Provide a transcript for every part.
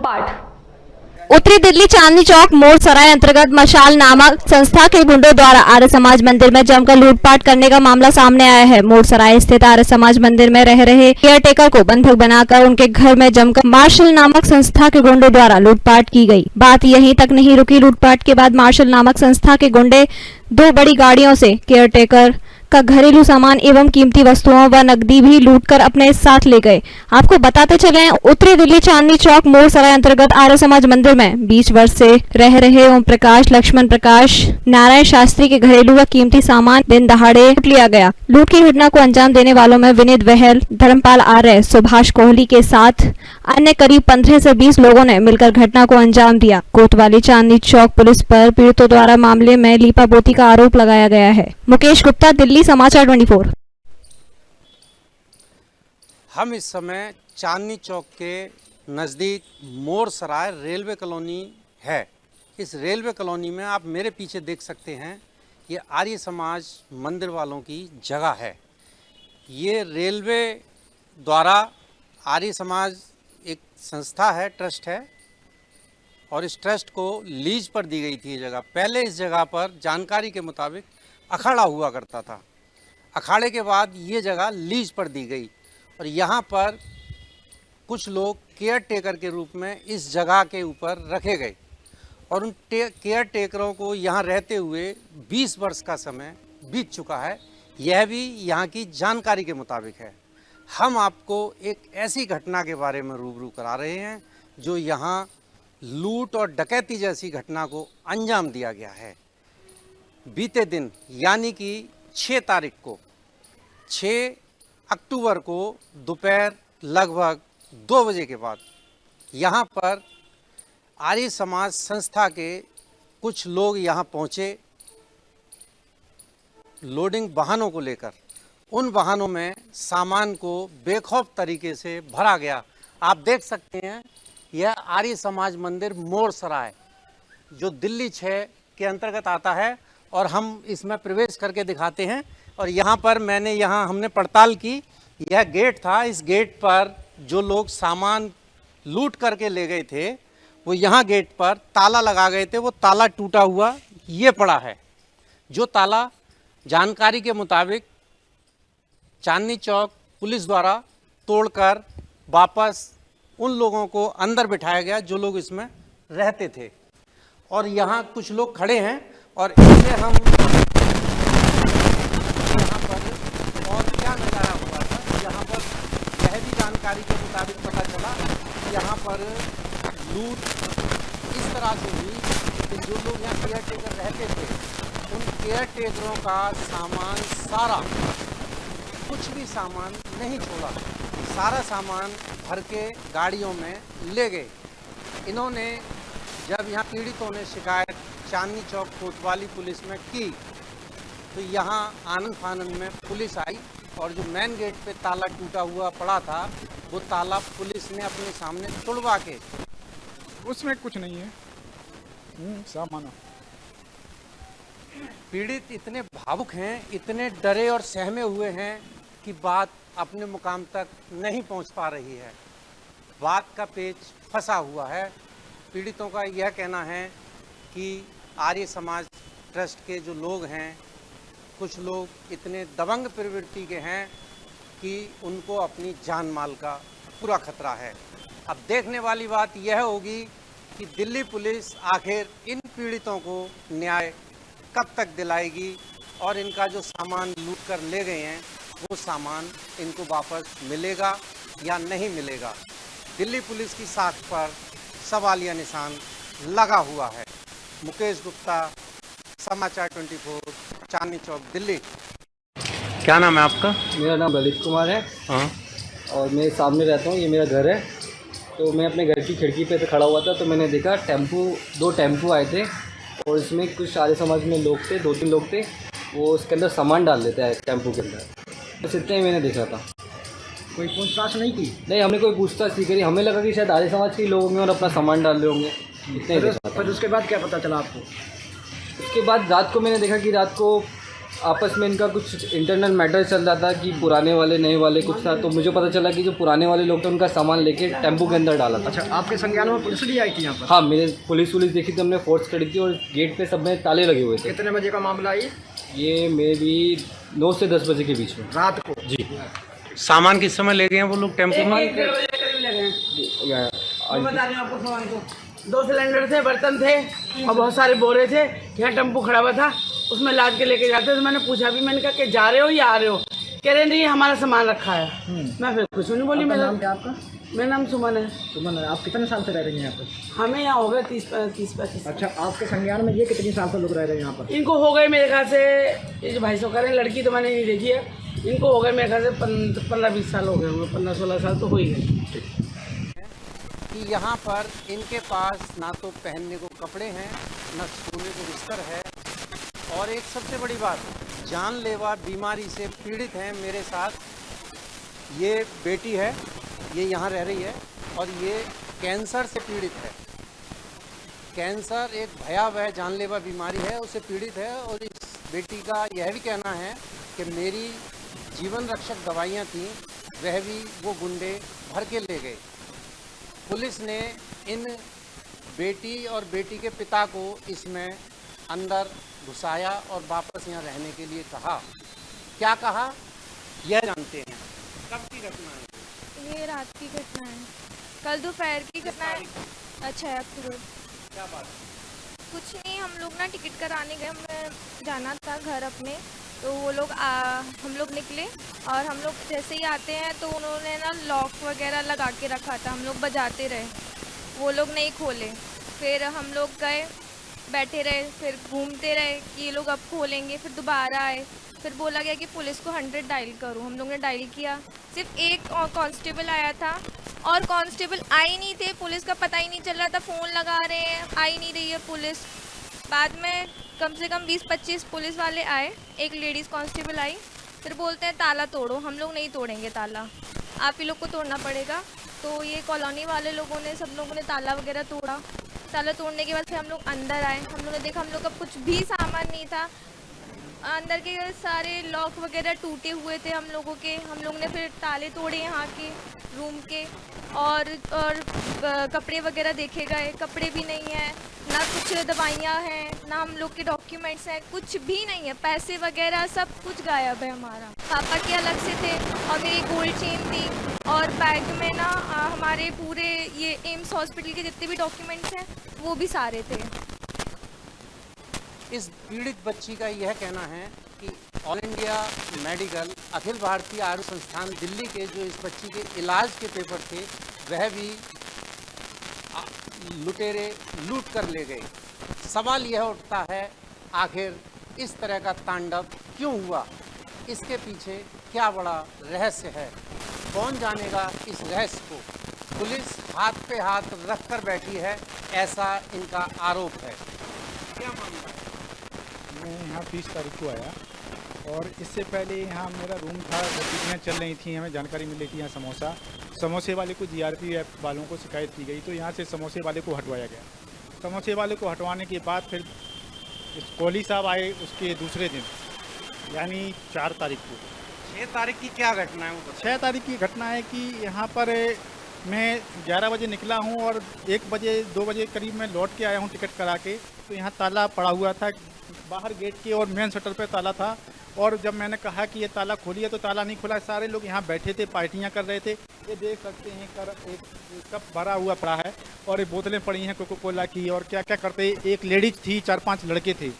लूटपाट। उत्तरी दिल्ली चांदनी चौक मोड़ सराय अंतर्गत मशाल नामक संस्था के गुंडों द्वारा आर्य समाज मंदिर में जमकर लूटपाट करने का मामला सामने आया है। मोड़ सराय स्थित आर्य समाज मंदिर में रह रहे केयरटेकर को बंधक बनाकर उनके घर में जमकर मार्शल नामक संस्था के गुंडों द्वारा लूटपाट की गई। बात यहीं तक नहीं रुकी। लूटपाट के बाद मार्शल नामक संस्था के गुंडे 2 बड़ी गाड़ियों से केयरटेकर का घरेलू सामान एवं कीमती वस्तुओं व नकदी भी लूटकर अपने साथ ले गए। आपको बताते चले, उत्तरी दिल्ली चांदनी चौक मोड़ सराय अंतर्गत आर्य समाज मंदिर में 20 वर्ष से रह रहे ओम प्रकाश, लक्ष्मण प्रकाश, नारायण शास्त्री के घरेलू व कीमती सामान दिन दहाड़े लूट लिया गया। लूट की घटना को अंजाम देने वालों में विनीत बहल, धर्मपाल आर्य, सुभाष कोहली के साथ अन्य करीब 15 से 20 लोगों ने मिलकर घटना को अंजाम दिया। कोतवाली चांदनी चौक पुलिस पर पीड़ितों द्वारा मामले में लीपापोती का आरोप लगाया गया है। मुकेश गुप्ता, दिल्ली समाचार 24। हम इस समय चांदनी चौक के नज़दीक मोड़ सराय रेलवे कॉलोनी है। इस रेलवे कॉलोनी में आप मेरे पीछे देख सकते हैं, ये आर्य समाज मंदिर वालों की जगह है। ये रेलवे द्वारा आर्य समाज एक संस्था है, ट्रस्ट है, और इस ट्रस्ट को लीज पर दी गई थी ये जगह। पहले इस जगह पर जानकारी के मुताबिक अखाड़ा हुआ करता था। अखाड़े के बाद ये जगह लीज पर दी गई और यहाँ पर कुछ लोग केयर टेकर के रूप में इस जगह के ऊपर रखे गए और उन केयर टेकरों को यहाँ रहते हुए 20 वर्ष का समय बीत चुका है। यह भी यहाँ की जानकारी के मुताबिक है। हम आपको एक ऐसी घटना के बारे में रूबरू करा रहे हैं जो यहाँ लूट और डकैती जैसी घटना को अंजाम दिया गया है। बीते दिन यानी कि 6 तारीख को 6 अक्टूबर को दोपहर लगभग 2 बजे के बाद यहाँ पर आर्य समाज संस्था के कुछ लोग यहाँ पहुँचे लोडिंग वाहनों को लेकर। उन वाहनों में सामान को बेखौफ तरीके से भरा गया। आप देख सकते हैं, यह आर्य समाज मंदिर मोड़ सराय जो दिल्ली 6 के अंतर्गत आता है और हम इसमें प्रवेश करके दिखाते हैं। और यहाँ पर हमने पड़ताल की, यह गेट था। इस गेट पर जो लोग सामान लूट करके ले गए थे वो यहाँ गेट पर ताला लगा गए थे। वो ताला टूटा हुआ ये पड़ा है, जो ताला जानकारी के मुताबिक चांदनी चौक पुलिस द्वारा तोड़कर वापस उन लोगों को अंदर बिठाया गया जो लोग इसमें रहते थे। और यहाँ कुछ लोग खड़े हैं और इससे हम यहाँ पर और क्या नज़ारा हुआ था, यहाँ पर यह भी जानकारी के मुताबिक पता चला कि यहाँ पर लूट इस तरह से हुई कि जो लोग यहाँ केयर टेकर रहते थे उन केयर टेकरों का सामान सारा, कुछ भी सामान नहीं छोड़ा, सारा सामान भर के गाड़ियों में ले गए। इन्होंने जब यहाँ पीड़ितों ने शिकायत चांदनी चौक कोतवाली पुलिस में की तो यहाँ आनंद फानंद में पुलिस आई और जो मेन गेट पे ताला टूटा हुआ पड़ा था वो ताला पुलिस ने अपने सामने तोड़वा के, उसमें कुछ नहीं है सामान। पीड़ित इतने भावुक हैं, इतने डरे और सहमे हुए हैं कि बात अपने मुकाम तक नहीं पहुंच पा रही है। बात का पेच फंसा हुआ है। पीड़ितों का यह कहना है कि आर्य समाज ट्रस्ट के जो लोग हैं, कुछ लोग इतने दबंग प्रवृत्ति के हैं कि उनको अपनी जान माल का पूरा खतरा है। अब देखने वाली बात यह होगी कि दिल्ली पुलिस आखिर इन पीड़ितों को न्याय कब तक दिलाएगी और इनका जो सामान लूट कर ले गए हैं वो सामान इनको वापस मिलेगा या नहीं मिलेगा। दिल्ली पुलिस की साख पर सवालिया निशान लगा हुआ है। मुकेश गुप्ता, समाचार 24, चांदनी चौक, दिल्ली। क्या नाम है आपका? मेरा नाम ललित कुमार है। हाँ। और मैं सामने रहता हूँ, ये मेरा घर है। तो मैं अपने घर की खिड़की पे खड़ा हुआ था तो मैंने देखा 2 टेम्पू आए थे और इसमें कुछ आर्य समाज में लोग थे, 2-3 लोग थे। वो उसके अंदर सामान डाल देते हैं टेम्पू के अंदर। बस इतना ही मैंने देखा था। कोई पूछताछ नहीं की? नहीं, हमने कोई पूछताछ नहीं करी। हमें लगा कि शायद आर्य समाज के लोग होंगे और अपना सामान डाल रहे होंगे, इतना ही देखा था। फिर उसके बाद क्या पता चला आपको? उसके बाद रात को मैंने देखा कि रात को आपस में इनका कुछ इंटरनल मैटर चल रहा था कि पुराने वाले नए वाले कुछ था, तो मुझे पता चला कि जो पुराने वाले लोग थे उनका सामान लेके टेम्पो के अंदर डाला था। अच्छा, आपके संज्ञान में पुलिस भी आई थी यहाँ पर? हाँ, मेरे पुलिस देखी थी, हमने फोर्स खड़ी थी और गेट पे सब में ताले लगे हुए थे। कितने बजे का मामला है ये मे भी 9 से 10 बजे के बीच में रात को? जी। सामान किस समय ले गए हैं वो लोग टेम्पो में? मैं बता रही हूँ आपको सामान को। 2 सिलेंडर थे, बर्तन थे और बहुत सारे बोरे थे। यहाँ टेम्पो खड़ा हुआ था, उसमें लाद के लेके जाते। तो मैंने पूछा भी, मैंने कहा कि जा रहे हो या आ रहे हो? कह रहे नहीं, हमारा सामान रखा है। मैं फिर कुछ नहीं बोली। मेरा नाम क्या आपका? मेरा नाम सुमन है। सुमन, आप कितने साल से रह रही हैं यहाँ पर? हमें यहाँ हो गए 30-35। अच्छा, आपके संज्ञान में ये कितने साल से लोग रह रहे हैं यहाँ पर? इनको हो गए मेरे ख्याल से, ये जो भाई सो कह रहे हैं, लड़की तो मैंने नहीं देखी है, इनको हो गए मेरे ख्याल से 15-20 साल हो गए होंगे। 15-16 साल तो हो ही गए। कि यहाँ पर इनके पास ना तो पहनने को कपड़े हैं, ना सोने को बिस्तर है, और एक सबसे बड़ी बात, जानलेवा बीमारी से पीड़ित हैं। मेरे साथ ये बेटी है, ये यहाँ रह रही है, और ये कैंसर से पीड़ित है। कैंसर एक भयावह जानलेवा बीमारी है, उससे पीड़ित है। और इस बेटी का यह भी कहना है कि मेरी जीवन रक्षक दवाइयाँ थीं, वह भी वो गुंडे भर के ले गए। पुलिस ने इन बेटी और बेटी के पिता को इसमें अंदर घुसाया और वापस यहाँ रहने के लिए कहा। क्या कहा यह जानते हैं। कब की घटना है? ये रात की घटना है, कल दोपहर की घटना है। 6 अक्टूबर। क्या बात? कुछ नहीं, हम लोग ना टिकट कराने गए, हमें जाना था घर अपने। तो वो लोग हम लोग निकले और हम लोग जैसे ही आते हैं तो उन्होंने ना लॉक वगैरह लगा के रखा था। हम लोग बजाते रहे, वो लोग नहीं खोले। फिर हम लोग गए, बैठे रहे, फिर घूमते रहे कि ये लोग अब खोलेंगे। फिर दोबारा आए, फिर बोला गया कि पुलिस को 100 डायल करो। हम लोग ने डायल किया, सिर्फ एक कांस्टेबल आया था और कांस्टेबल आई नहीं थे। पुलिस का पता ही नहीं चल रहा था, फ़ोन लगा रहे हैं, आई नहीं रही है पुलिस। बाद में कम से कम 20-25 पुलिस वाले आए, एक लेडीज़ कांस्टेबल आई। फिर बोलते हैं ताला तोड़ो। हम लोग नहीं तोड़ेंगे ताला, आप ही लोग को तोड़ना पड़ेगा। तो ये कॉलोनी वाले लोगों ने, सब लोगों ने ताला वगैरह तोड़ा। ताला तोड़ने के बाद फिर हम लोग अंदर आए। हम लोगों ने देखा हम लोग का कुछ भी सामान नहीं था, अंदर के सारे लॉक वगैरह टूटे हुए थे हम लोगों के। हम लोग ने फिर ताले तोड़े यहाँ के रूम के, और कपड़े वगैरह देखे गए, कपड़े भी नहीं है, ना कुछ दवाइयाँ हैं, ना हम लोग के डॉक्यूमेंट्स हैं, कुछ भी नहीं है। पैसे वगैरह सब कुछ गायब है हमारा। पापा के अलग से थे और मेरी गोल्ड चेन थी, और बैग में ना हमारे पूरे ये एम्स हॉस्पिटल के जितने भी डॉक्यूमेंट्स हैं वो भी सारे थे। इस पीड़ित बच्ची का यह कहना है कि all India medical Akhil Bharatiya Ayurveda संस्थान दिल्ली के जो इस बच्ची के इलाज के पेपर थे, वह भी लुटेरे लूट कर ले गए। सवाल यह उठता है, आखिर इस तरह का तांडव क्यों हुआ? इसके पीछे क्या बड़ा रहस्य है? कौन जानेगा इस रहस्य को? पुलिस हाथ पे हाथ रख कर बैठी है, ऐसा इनका आरोप है। क्या मामला है? मैं यहाँ 30 तारीख को आया और इससे पहले यहाँ मेरा रूम था, गतिविधियाँ चल रही थी, हमें जानकारी मिल रही थी यहाँ समोसे वाले को जीआरपीएफ वालों को शिकायत की गई, तो यहाँ से समोसे वाले को हटवाया गया। समोसे वाले को हटवाने के बाद फिर कोहली साहब आए उसके दूसरे दिन, यानी 4 तारीख को। 6 तारीख की क्या घटना है वो? 6 तारीख की घटना है कि यहाँ पर मैं 11 बजे निकला हूँ और 1 बजे 2 बजे करीब मैं लौट के आया हूँ टिकट करा के। तो यहाँ ताला पड़ा हुआ था बाहर गेट के, और मेन शटर पे ताला था। और जब मैंने कहा कि ये ताला खोलिए तो ताला नहीं खुला। सारे लोग यहाँ बैठे थे, पार्टियाँ कर रहे थे। ये देख सकते हैं एक कप भरा हुआ पड़ा है और ये बोतलें पड़ी हैं कोको कोला की, और क्या क्या करते। एक लेडीज थी, 4-5 लड़के थे।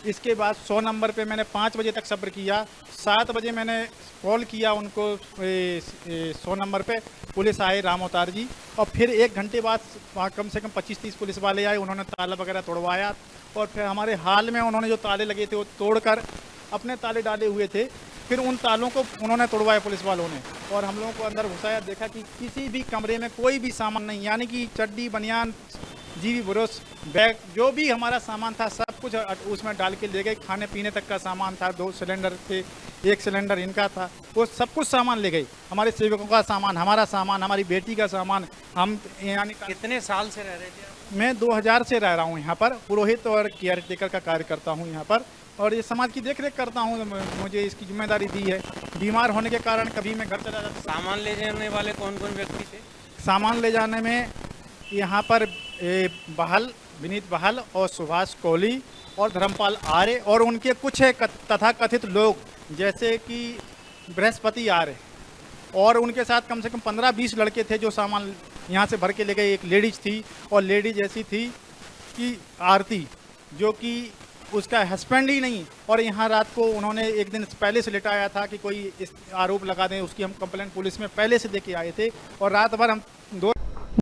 इसके बाद 100 नंबर पे मैंने 5 बजे तक सब्र किया। 7 बजे मैंने कॉल किया उनको 100 नंबर पे, पुलिस आए राम अवतार जी, और फिर 1 घंटे बाद वहाँ कम से कम 25-30 पुलिस वाले आए। उन्होंने ताला वगैरह तोड़वाया और फिर हमारे हाल में उन्होंने जो ताले लगे थे वो तोड़कर अपने ताले डाले हुए थे, फिर उन तालों को उन्होंने तोड़वाया पुलिस वालों ने, और हम लोगों को अंदर घुसाया। देखा कि किसी भी कमरे में कोई भी सामान नहीं, यानी कि चड्डी, बनियान, जीवी ब्रश, बैग, जो भी हमारा सामान था सब कुछ उसमें डाल के ले गए। खाने पीने तक का सामान था, 2 सिलेंडर थे, 1 सिलेंडर इनका था, वो सब कुछ सामान ले गए। हमारे सेवकों का सामान, हमारा सामान, हमारी बेटी का सामान। हम यानी कितने साल से रह रहे थे आप? मैं 2000 से रह रहा हूँ यहाँ पर, पुरोहित और केयर टेकर का कार्य करता हूँ यहाँ पर। और ये समाज की देख रेख करता हूँ, मुझे इसकी जिम्मेदारी दी है। बीमार होने के कारण कभी मैं घर चला जाता। सामान ले जाने वाले कौन कौन व्यक्ति थे? सामान ले जाने में यहाँ पर बहाल, विनीत बहाल और सुभाष कोहली और धर्मपाल आर्य और उनके कुछ तथाकथित लोग जैसे कि बृहस्पति आर्य, और उनके साथ कम से कम 15-20 लड़के थे जो सामान यहाँ से भर के ले गए। एक लेडीज थी और लेडीज ऐसी थी कि आरती, जो कि उसका हस्बैंड ही नहीं, और यहाँ रात को उन्होंने एक दिन पहले से लेटाया था कि कोई इस आरोप लगा दें, उसकी हम कंप्लेंट पुलिस में पहले से दे के आए थे और रात भर हम दो